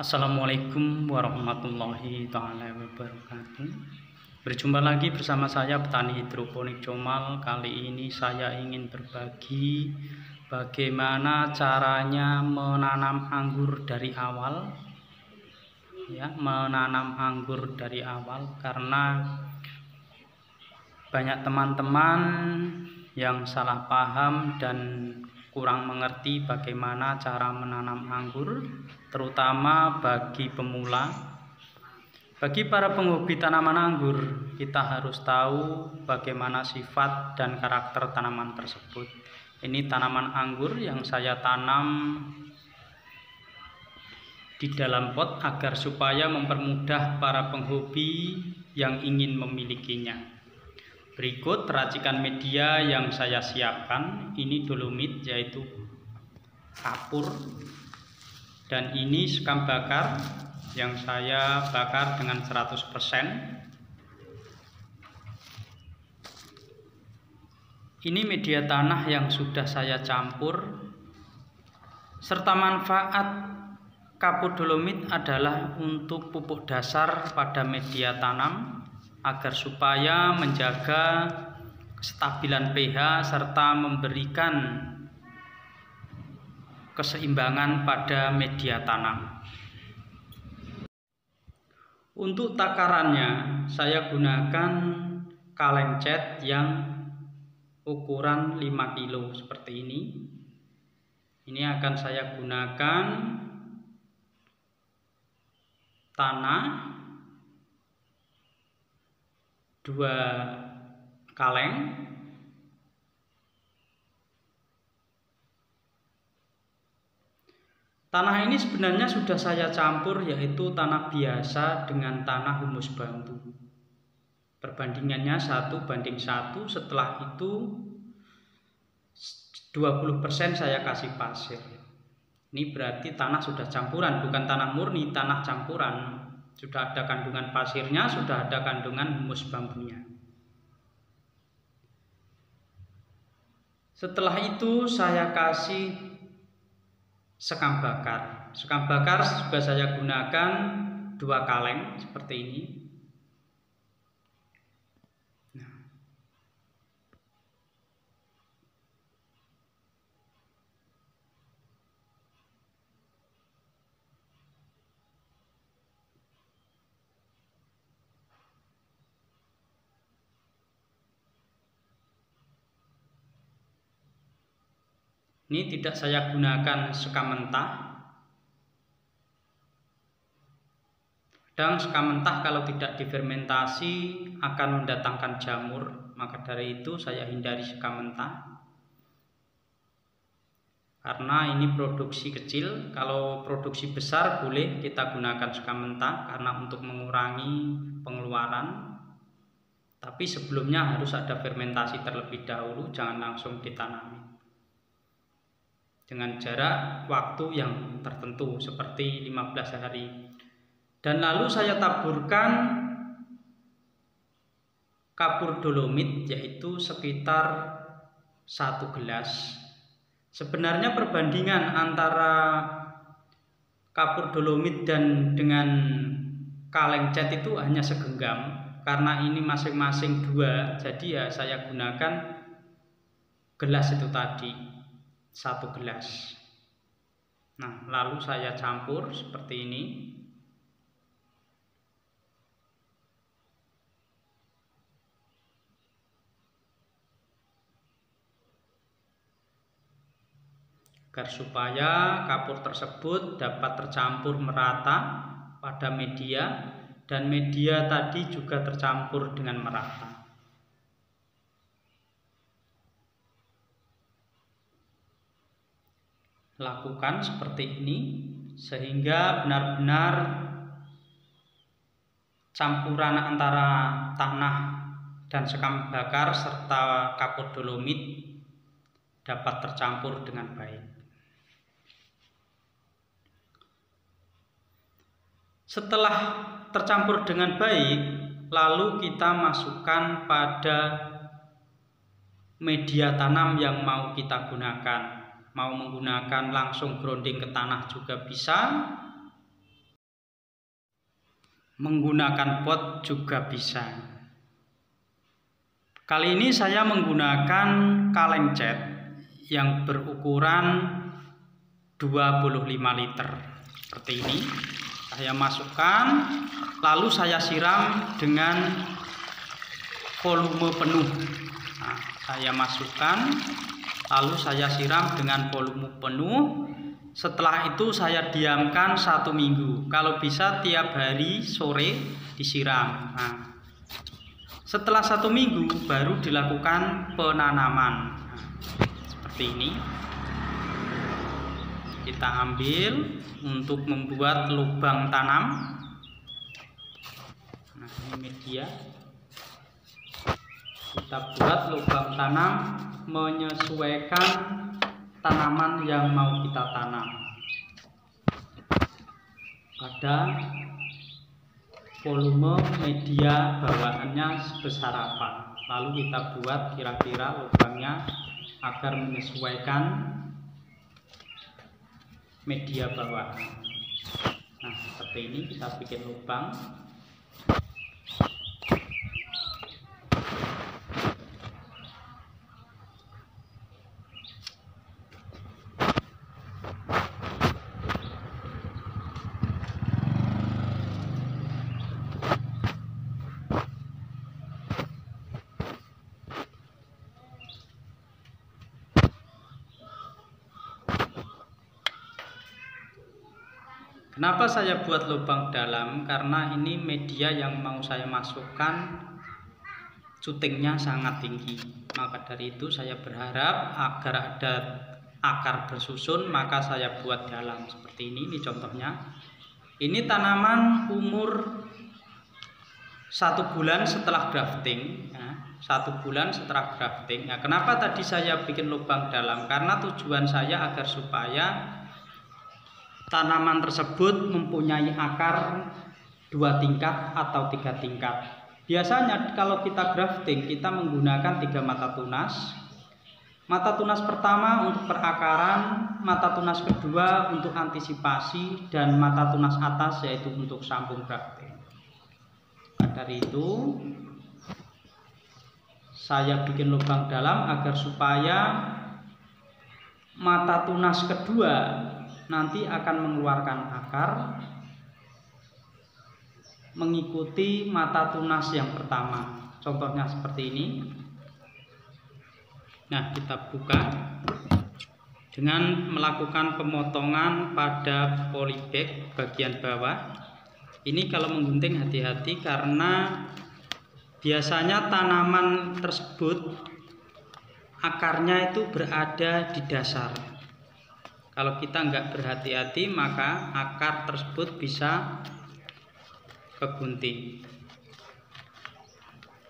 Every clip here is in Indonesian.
Assalamualaikum warahmatullahi ta'ala wabarakatuh. Berjumpa lagi bersama saya petani hidroponik Comal. Kali ini saya ingin berbagi bagaimana caranya menanam anggur dari awal. Menanam anggur dari awal karena banyak teman-teman yang salah paham dan kurang mengerti bagaimana cara menanam anggur, terutama bagi pemula. Bagi para penghobi tanaman anggur, kita harus tahu bagaimana sifat dan karakter tanaman tersebut. Ini tanaman anggur yang saya tanam di dalam pot agar supaya mempermudah para penghobi yang ingin memilikinya. Berikut racikan media yang saya siapkan. Ini dolomit, yaitu kapur, dan ini sekam bakar yang saya bakar dengan 100%. Ini media tanah yang sudah saya campur. Serta manfaat kapur dolomit adalah untuk pupuk dasar pada media tanam agar supaya menjaga kestabilan pH serta memberikan keseimbangan pada media tanam. Untuk takarannya saya gunakan kaleng cat yang ukuran 5 kilo seperti ini. Ini akan saya gunakan tanah 2 kaleng, tanah ini sebenarnya sudah saya campur, yaitu tanah biasa dengan tanah humus bambu. Perbandingannya 1:1. Setelah itu 20% saya kasih pasir. Ini berarti tanah sudah campuran, bukan tanah murni, tanah campuran. Sudah ada kandungan pasirnya, sudah ada kandungan humus bambunya. Setelah itu saya kasih sekam bakar. Sekam bakar juga saya gunakan 2 kaleng seperti ini. Ini tidak saya gunakan sekam mentah. Dan sekam mentah kalau tidak difermentasi akan mendatangkan jamur, maka dari itu saya hindari sekam mentah. Karena ini produksi kecil, kalau produksi besar boleh kita gunakan sekam mentah karena untuk mengurangi pengeluaran. Tapi sebelumnya harus ada fermentasi terlebih dahulu, jangan langsung ditanami. Dengan jarak waktu yang tertentu seperti 15 hari. Dan lalu saya taburkan kapur dolomit, yaitu sekitar 1 gelas. Sebenarnya perbandingan antara kapur dolomit dan dengan kaleng cat itu hanya segenggam, karena ini masing-masing 2, jadi ya saya gunakan gelas itu tadi, 1 gelas. Nah, lalu saya campur seperti ini. Agar supaya kapur tersebut dapat tercampur merata pada media, dan media tadi juga tercampur dengan merata. Lakukan seperti ini sehingga benar-benar campuran antara tanah dan sekam bakar serta kapur dolomit dapat tercampur dengan baik. Setelah tercampur dengan baik, lalu kita masukkan pada media tanam yang mau kita gunakan. Mau menggunakan langsung grounding ke tanah juga bisa, menggunakan pot juga bisa. Kali ini saya menggunakan kaleng cat yang berukuran 25 liter seperti ini. Saya masukkan, lalu saya siram dengan volume penuh. Nah, saya masukkan, lalu saya siram dengan volume penuh. Setelah itu saya diamkan 1 minggu. Kalau bisa tiap hari sore disiram. Nah, setelah 1 minggu baru dilakukan penanaman. Nah, seperti ini. Kita ambil untuk membuat lubang tanam. Nah, ini media. Kita buat lubang tanam menyesuaikan tanaman yang mau kita tanam. Pada volume media bawaannya sebesar apa, lalu kita buat kira-kira lubangnya agar menyesuaikan media bawaan. Nah, seperti ini kita bikin lubang. Kenapa saya buat lubang dalam? Karena ini media yang mau saya masukkan cutingnya sangat tinggi. Maka dari itu saya berharap agar ada akar bersusun, maka saya buat dalam seperti ini. Ini contohnya. Ini tanaman umur 1 bulan setelah grafting. Nah, 1 bulan setelah grafting. Nah, kenapa tadi saya bikin lubang dalam? Karena tujuan saya agar supaya tanaman tersebut mempunyai akar 2 tingkat atau 3 tingkat. Biasanya kalau kita grafting kita menggunakan 3 mata tunas. Mata tunas pertama untuk perakaran, mata tunas kedua untuk antisipasi, dan mata tunas atas yaitu untuk sambung grafting. Dari itu saya bikin lubang dalam agar supaya mata tunas kedua nanti akan mengeluarkan akar mengikuti mata tunas yang pertama. Contohnya seperti ini. Nah, kita buka dengan melakukan pemotongan pada polybag bagian bawah. Ini kalau menggunting hati-hati karena biasanya tanaman tersebut akarnya itu berada di dasar. Kalau kita nggak berhati-hati maka akar tersebut bisa kegunting.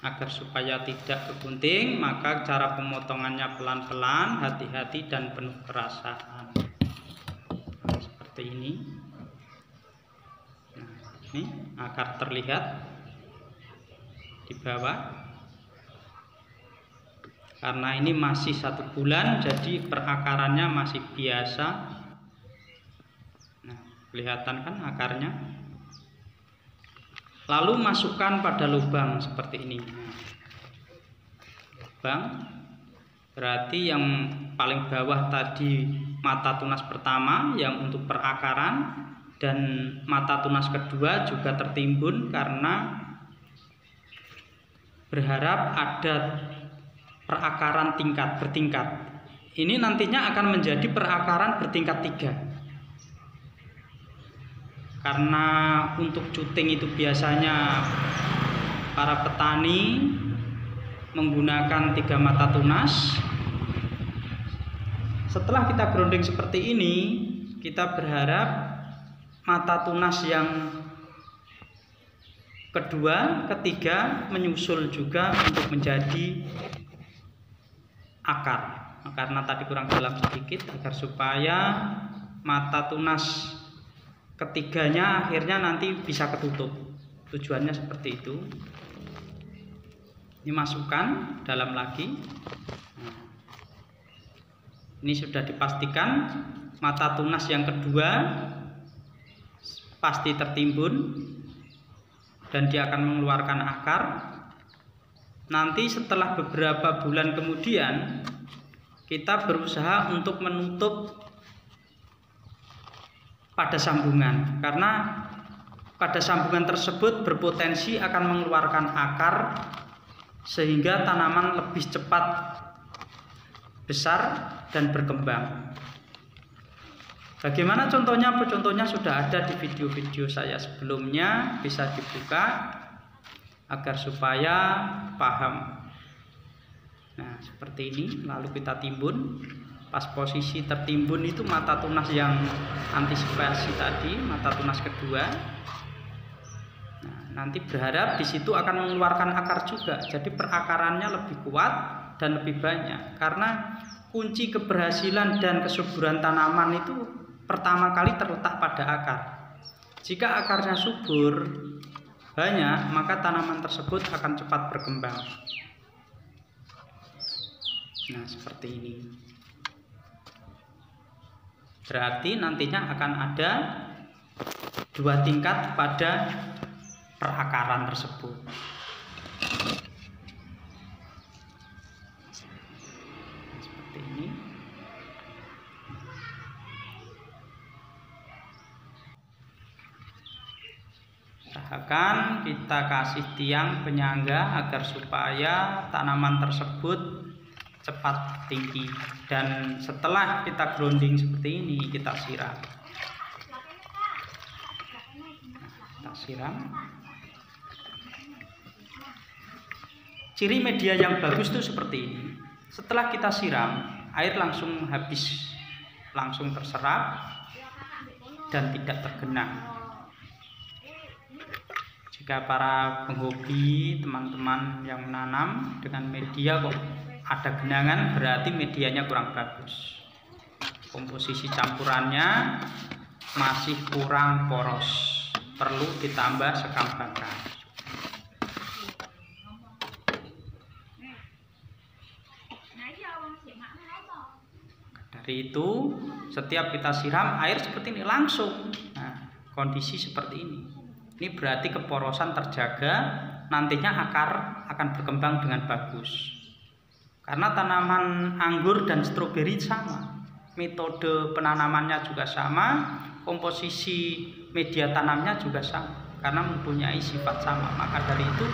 Agar supaya tidak kegunting maka cara pemotongannya pelan-pelan, hati-hati dan penuh perasaan. Nah, seperti ini. Nah, ini akar terlihat di bawah. Karena ini masih 1 bulan jadi perakarannya masih biasa. Nah, kelihatan kan akarnya. Lalu masukkan pada lubang seperti ini. Lubang berarti yang paling bawah tadi mata tunas pertama yang untuk perakaran, dan mata tunas kedua juga tertimbun karena berharap ada perakaran bertingkat. Ini nantinya akan menjadi perakaran bertingkat 3. Karena untuk cuting itu biasanya para petani menggunakan 3 mata tunas. Setelah kita grounding seperti ini, kita berharap mata tunas yang kedua, ketiga menyusul juga untuk menjadi akar. Karena tadi kurang dalam sedikit, agar supaya mata tunas ketiganya akhirnya nanti bisa ketutup. Tujuannya seperti itu. Ini masukkan dalam lagi. Ini sudah dipastikan mata tunas yang kedua pasti tertimbun. dan dia akan mengeluarkan akar. Nanti setelah beberapa bulan kemudian kita berusaha untuk menutup pada sambungan, karena pada sambungan tersebut berpotensi akan mengeluarkan akar sehingga tanaman lebih cepat besar dan berkembang. Bagaimana contohnya? Contohnya sudah ada di video-video saya sebelumnya, bisa dibuka agar supaya paham. Nah, seperti ini, lalu kita timbun. Pas posisi tertimbun itu mata tunas yang antisipasi tadi, mata tunas kedua. Nah, nanti berharap di situ akan mengeluarkan akar juga, jadi perakarannya lebih kuat dan lebih banyak. Karena kunci keberhasilan dan kesuburan tanaman itu pertama kali terletak pada akar. Jika akarnya subur banyak, maka tanaman tersebut akan cepat berkembang. Nah, seperti ini. Berarti nantinya akan ada 2 tingkat pada perakaran tersebut. Seperti ini. Usahakan kita kasih tiang penyangga agar supaya tanaman tersebut cepat tinggi, dan setelah kita grounding seperti ini kita siram. Kita siram. Ciri media yang bagus itu seperti ini. Setelah kita siram, air langsung habis, langsung terserap dan tidak tergenang. Jika para penghobi, teman-teman yang menanam dengan media kok ada genangan, berarti medianya kurang bagus. Komposisi campurannya masih kurang poros, perlu ditambah sekam bakar. Dari itu, setiap kita siram air seperti ini langsung. Nah, kondisi seperti ini. Ini berarti keporosan terjaga, nantinya akar akan berkembang dengan bagus. Karena tanaman anggur dan stroberi sama, metode penanamannya juga sama, komposisi media tanamnya juga sama, karena mempunyai sifat sama. Maka dari itu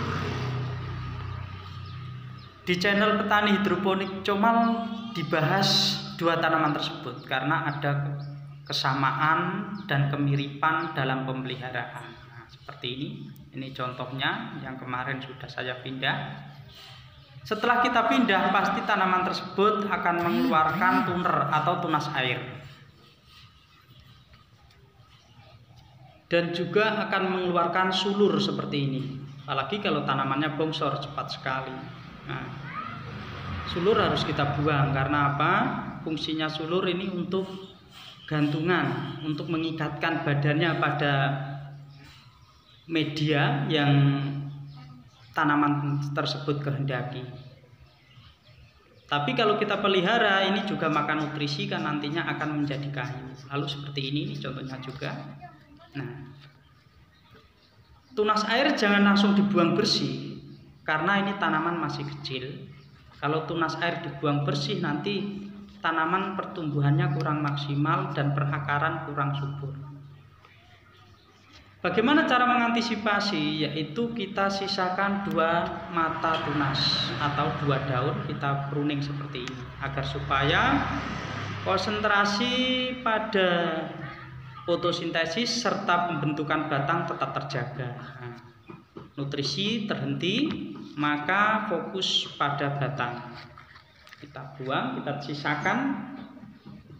di channel Petani Hidroponik Comal dibahas 2 tanaman tersebut karena ada kesamaan dan kemiripan dalam pemeliharaan. Nah, seperti ini contohnya yang kemarin sudah saya pindah. Setelah kita pindah, pasti tanaman tersebut akan mengeluarkan tuner atau tunas air, dan juga akan mengeluarkan sulur seperti ini. Apalagi kalau tanamannya bongsor cepat sekali. Nah, sulur harus kita buang karena apa? Fungsinya sulur ini untuk gantungan, untuk mengikatkan badannya pada media yang tanaman tersebut kehendaki. Tapi kalau kita pelihara, ini juga makan nutrisi kan nantinya akan menjadi kayu. Lalu seperti ini contohnya juga. Nah, tunas air jangan langsung dibuang bersih karena ini tanaman masih kecil. Kalau tunas air dibuang bersih, nanti tanaman pertumbuhannya kurang maksimal dan perakaran kurang subur. Bagaimana cara mengantisipasi? Yaitu kita sisakan 2 mata tunas atau 2 daun, kita pruning seperti ini agar supaya konsentrasi pada fotosintesis serta pembentukan batang tetap terjaga. Nah, nutrisi terhenti, maka fokus pada batang. Kita buang, kita sisakan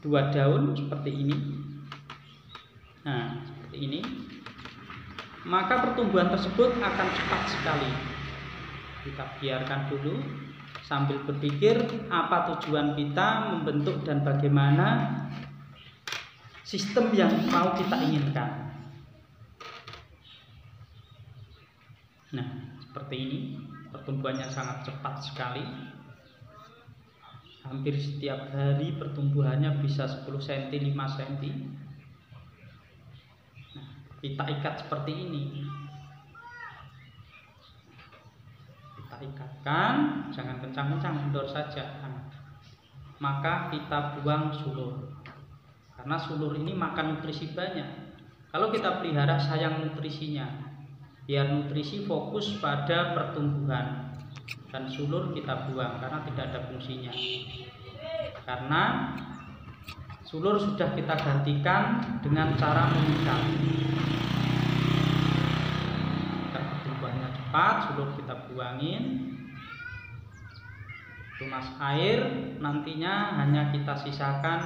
2 daun seperti ini. Nah, seperti ini. Maka pertumbuhan tersebut akan cepat sekali. Kita biarkan dulu sambil berpikir apa tujuan kita membentuk dan bagaimana sistem yang mau kita inginkan. Nah, seperti ini, pertumbuhannya sangat cepat sekali. Hampir setiap hari pertumbuhannya bisa 10 cm, 5 cm. Kita ikat seperti ini. ikatkan, jangan kencang-kencang, kendor saja. Nah, maka kita buang sulur, karena sulur ini makan nutrisi banyak. Kalau kita pelihara, sayang nutrisinya, biar nutrisi fokus pada pertumbuhan, dan sulur kita buang karena tidak ada fungsinya. Karena sulur sudah kita gantikan dengan cara mengikat. Agar pertumbuhannya cepat, sulur kita buangin. Tunas air nantinya hanya kita sisakan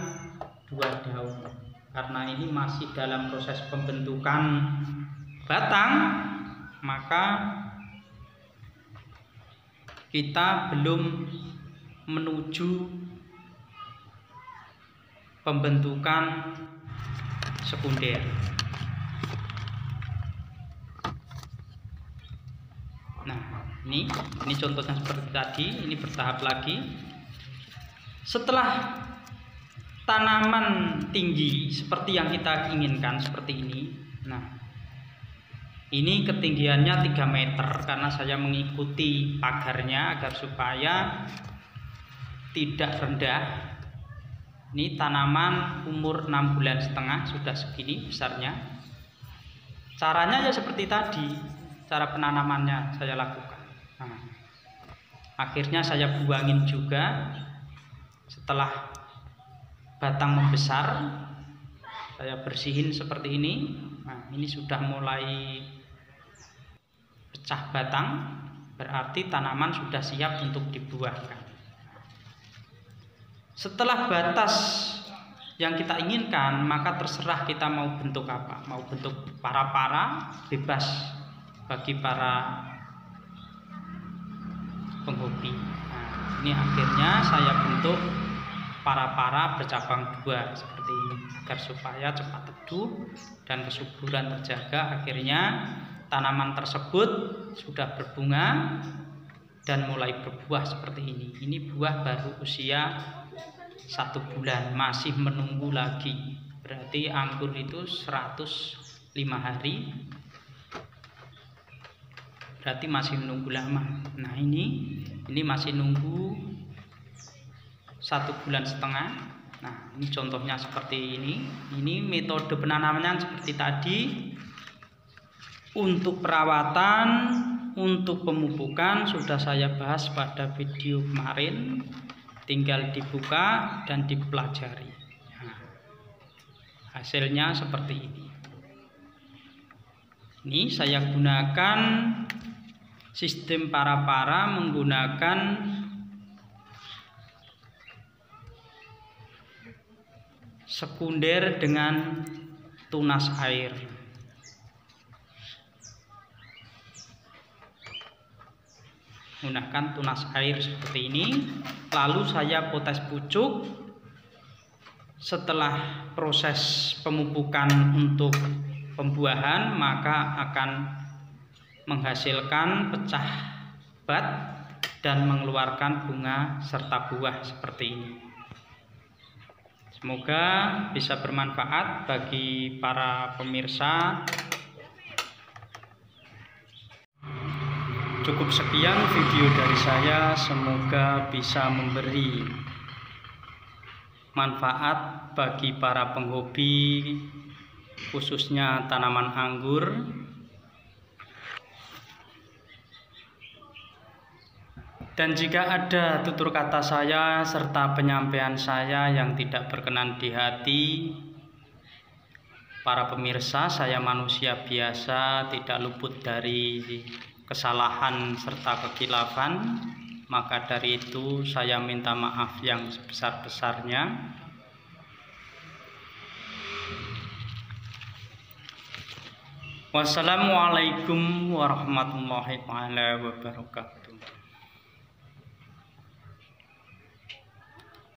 2 daun, karena ini masih dalam proses pembentukan batang, maka kita belum menuju pembentukan sekunder. Nah, ini contohnya seperti tadi, ini bertahap lagi. Setelah tanaman tinggi seperti yang kita inginkan, seperti ini. Nah, ini ketinggiannya 3 meter karena saya mengikuti pagarnya agar supaya tidak rendah. Ini tanaman umur 6,5 bulan sudah segini besarnya. Caranya ya seperti tadi, cara penanamannya saya lakukan. Nah, akhirnya saya buangin juga. Setelah batang membesar, saya bersihin seperti ini. Nah, ini sudah mulai pecah batang, berarti tanaman sudah siap untuk dibuahkan. Setelah batas yang kita inginkan, maka terserah kita mau bentuk apa. Mau bentuk para-para, bebas bagi para penghobi. Nah, ini akhirnya saya bentuk para-para bercabang 2 seperti ini, agar supaya cepat teduh dan kesuburan terjaga. Akhirnya tanaman tersebut sudah berbunga dan mulai berbuah seperti ini. Ini buah baru usia 1 bulan, masih menunggu lagi. Berarti anggur itu 105 hari, berarti masih menunggu lama. Nah, ini masih nunggu 1,5 bulan. Nah, ini contohnya seperti ini. Ini metode penanamannya seperti tadi. Untuk perawatan, untuk pemupukan sudah saya bahas pada video kemarin. Tinggal dibuka dan dipelajari. Nah, hasilnya seperti ini. Ini saya gunakan sistem para-para menggunakan sekunder dengan tunas air. Gunakan tunas air seperti ini, lalu saya potes pucuk. Setelah proses pemupukan untuk pembuahan, maka akan menghasilkan pecah bat dan mengeluarkan bunga serta buah seperti ini. Semoga bisa bermanfaat bagi para pemirsa. Cukup sekian video dari saya, semoga bisa memberi manfaat bagi para penghobi, khususnya tanaman anggur. Dan jika ada tutur kata saya serta penyampaian saya yang tidak berkenan di hati para pemirsa, saya manusia biasa, tidak luput dari kesalahan serta kekilafan, maka dari itu saya minta maaf yang sebesar-besarnya. Wassalamualaikum warahmatullahi wabarakatuh.